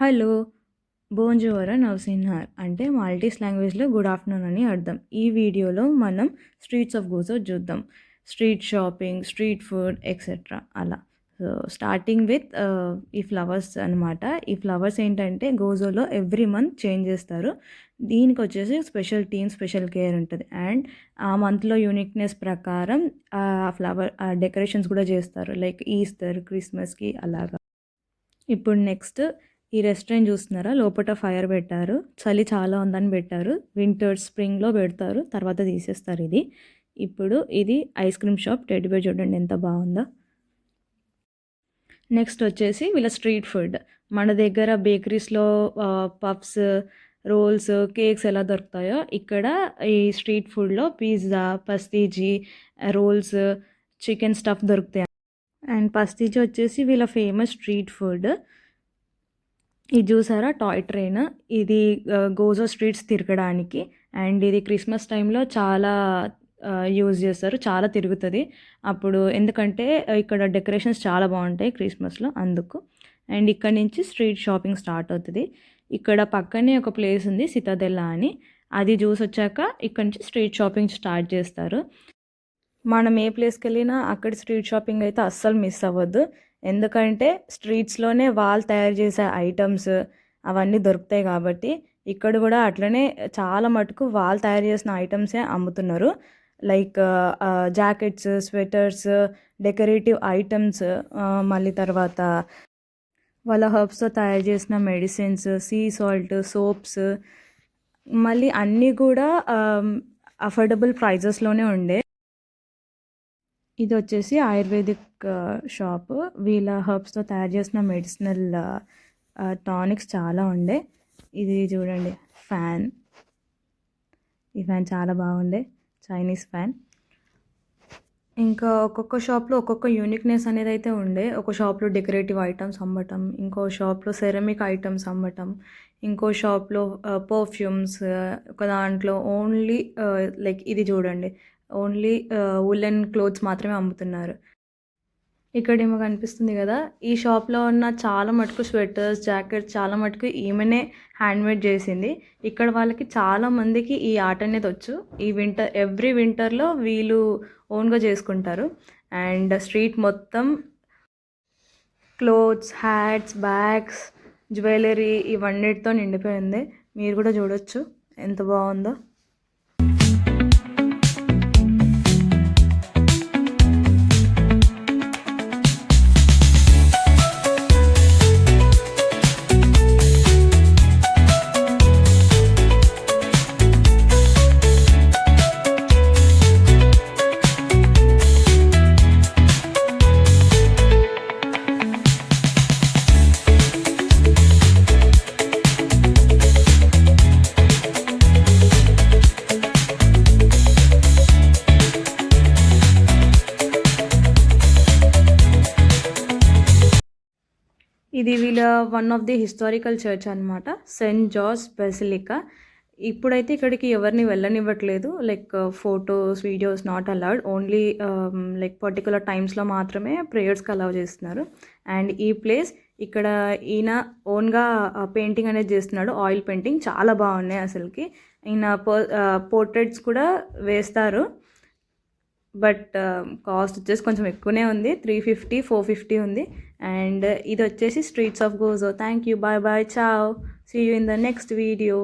Hello, బోంజోరా నౌసిన్హార్ అంటే Maltese లాంగ్వేజ్లో good afternoon అని అర్థం. ఈ వీడియోలో మనం స్ట్రీట్స్ ఆఫ్ గోజో చూద్దాం. Street shopping, street food etcetera అలా. సో స్టార్టింగ్ విత్ ఈ ఫ్లవర్స్ అనమాట. ఈ ఫ్లవర్స్ ఏంటంటే గోజోలో ఎవ్రీ మంత్ చేంజ్ చేస్తారు. దీనికి వచ్చేసి స్పెషల్ టీమ్, స్పెషల్ కేర్ ఉంటుంది. అండ్ ఆ మంత్లో యూనిక్నెస్ ప్రకారం ఆ ఫ్లవర్ డెకరేషన్స్ కూడా చేస్తారు. లైక్ ఈస్టర్, క్రిస్మస్కి అలాగా. ఇప్పుడు నెక్స్ట్ ఈ రెస్టారెంట్ చూస్తున్నారా, లోపల ఫైర్ పెట్టారు. చలి చాలా ఉందని పెట్టారు. వింటర్, స్ప్రింగ్లో పెడతారు, తర్వాత తీసేస్తారు. ఇప్పుడు ఇది ఐస్ క్రీమ్ షాప్. టెడ్డీబేర్ చూడండి ఎంత బాగుందో. నెక్స్ట్ వచ్చేసి వీళ్ళ స్ట్రీట్ ఫుడ్. మన దగ్గర బేకరీస్లో పఫ్స్, రోల్స్, కేక్స్ ఎలా దొరుకుతాయో ఇక్కడ ఈ స్ట్రీట్ ఫుడ్లో పిజ్జా, పస్తీజీ, రోల్స్, చికెన్ స్టఫ్ దొరుకుతాయి. అండ్ పస్తీజీ వచ్చేసి వీళ్ళ ఫేమస్ స్ట్రీట్ ఫుడ్. ఇది చూసారా టాయ్ ట్రైన్, ఇది గోజో స్ట్రీట్స్ తిరగడానికి. అండ్ ఇది క్రిస్మస్ టైంలో చాలా యూజ్ చేస్తారు, చాలా తిరుగుతుంది అప్పుడు. ఎందుకంటే ఇక్కడ డెకరేషన్స్ చాలా బాగుంటాయి క్రిస్మస్లో, అందుకు. అండ్ ఇక్కడ నుంచి స్ట్రీట్ షాపింగ్ స్టార్ట్ అవుతుంది. ఇక్కడ పక్కనే ఒక ప్లేస్ ఉంది సితాదెల్లా అని, అది చూసి వచ్చాక ఇక్కడ నుంచి స్ట్రీట్ షాపింగ్ స్టార్ట్ చేస్తారు. మనం ఏ ప్లేస్కి వెళ్ళినా అక్కడ స్ట్రీట్ షాపింగ్ అయితే అస్సలు మిస్ అవ్వద్దు. ఎందుకంటే స్ట్రీట్స్లోనే వాళ్ళు తయారు చేసే ఐటమ్స్ అవన్నీ దొరుకుతాయి కాబట్టి ఇక్కడ కూడా అట్లనే చాలా మటుకు వాళ్ళు తయారు చేసిన ఐటమ్సే అమ్ముతున్నారు. Like jackets, sweaters, decorative items, మళ్ళీ తర్వాత వాళ్ళ హర్బ్స్తో తయారు చేసిన మెడిసిన్స్, సీ సాల్ట్, సోప్స్, మళ్ళీ అన్నీ కూడా అఫోర్డబుల్ ప్రైజెస్లోనే ఉండే. ఇది వచ్చేసి ఆయుర్వేదిక్ షాపు. వీళ్ళ హర్బ్స్తో తయారు చేసిన మెడిసినల్ టానిక్స్ చాలా ఉండే. ఇది చూడండి ఫ్యాన్, ఈ ఫ్యాన్ చాలా బాగుండే, చైనీస్ ఫ్యాన్. ఇంకా ఒక్కొక్క షాప్లో ఒక్కొక్క యూనిక్నెస్ అనేది అయితే ఉండే. ఒక షాప్లో డెకరేటివ్ ఐటమ్స్ అమ్మటం, ఇంకో షాప్లో సెరమిక్ ఐటమ్స్ అమ్మటం, ఇంకో షాప్లో పర్ఫ్యూమ్స్, ఒక దాంట్లో ఓన్లీ లైక్ ఇది చూడండి ఓన్లీ వులెన్ క్లోత్స్ మాత్రమే అమ్ముతున్నారు. ఇక్కడేమో కనిపిస్తుంది కదా, ఈ షాప్లో ఉన్న చాలా మటుకు స్వెటర్స్, జాకెట్స్ చాలా మటుకు ఈమెనే హ్యాండ్మేడ్ చేసింది. ఇక్కడ వాళ్ళకి చాలా మందికి ఈ ఆర్ట్ అనేది వచ్చు. ఈ ఎవ్రీ వింటర్లో వీళ్ళు ఓన్గా చేసుకుంటారు. అండ్ స్ట్రీట్ మొత్తం క్లోత్స్, హ్యాట్స్, బ్యాగ్స్, జ్యువెలరీ ఇవన్నిటితో నిండిపోయింది. మీరు కూడా చూడొచ్చు ఎంత బాగుందో. ఇది వీళ్ళ one of the historical church అనమాట, సెయింట్ జార్జ్ బెసిలికా. ఇప్పుడైతే ఇక్కడికి ఎవరిని వెళ్ళనివ్వట్లేదు. Like photos, videos not allowed. Only like particular టైమ్స్లో మాత్రమే ప్రేయర్స్కి అలౌ చేస్తున్నారు. అండ్ ఈ ప్లేస్ ఇక్కడ ఈయన ఓన్గా పెయింటింగ్ అనేది చేస్తున్నాడు, ఆయిల్ పెయింటింగ్. చాలా బాగున్నాయి అసలుకి. ఈయన పోర్ట్రేట్స్ కూడా వేస్తారు. బట్ కాస్ట్ వచ్చేసి కొంచెం ఎక్కువనే ఉంది, 350, 450 ఉంది. అండ్ ఇది వచ్చేసి streets of Gojo. Thank you, bye bye, ciao, see you in the next video.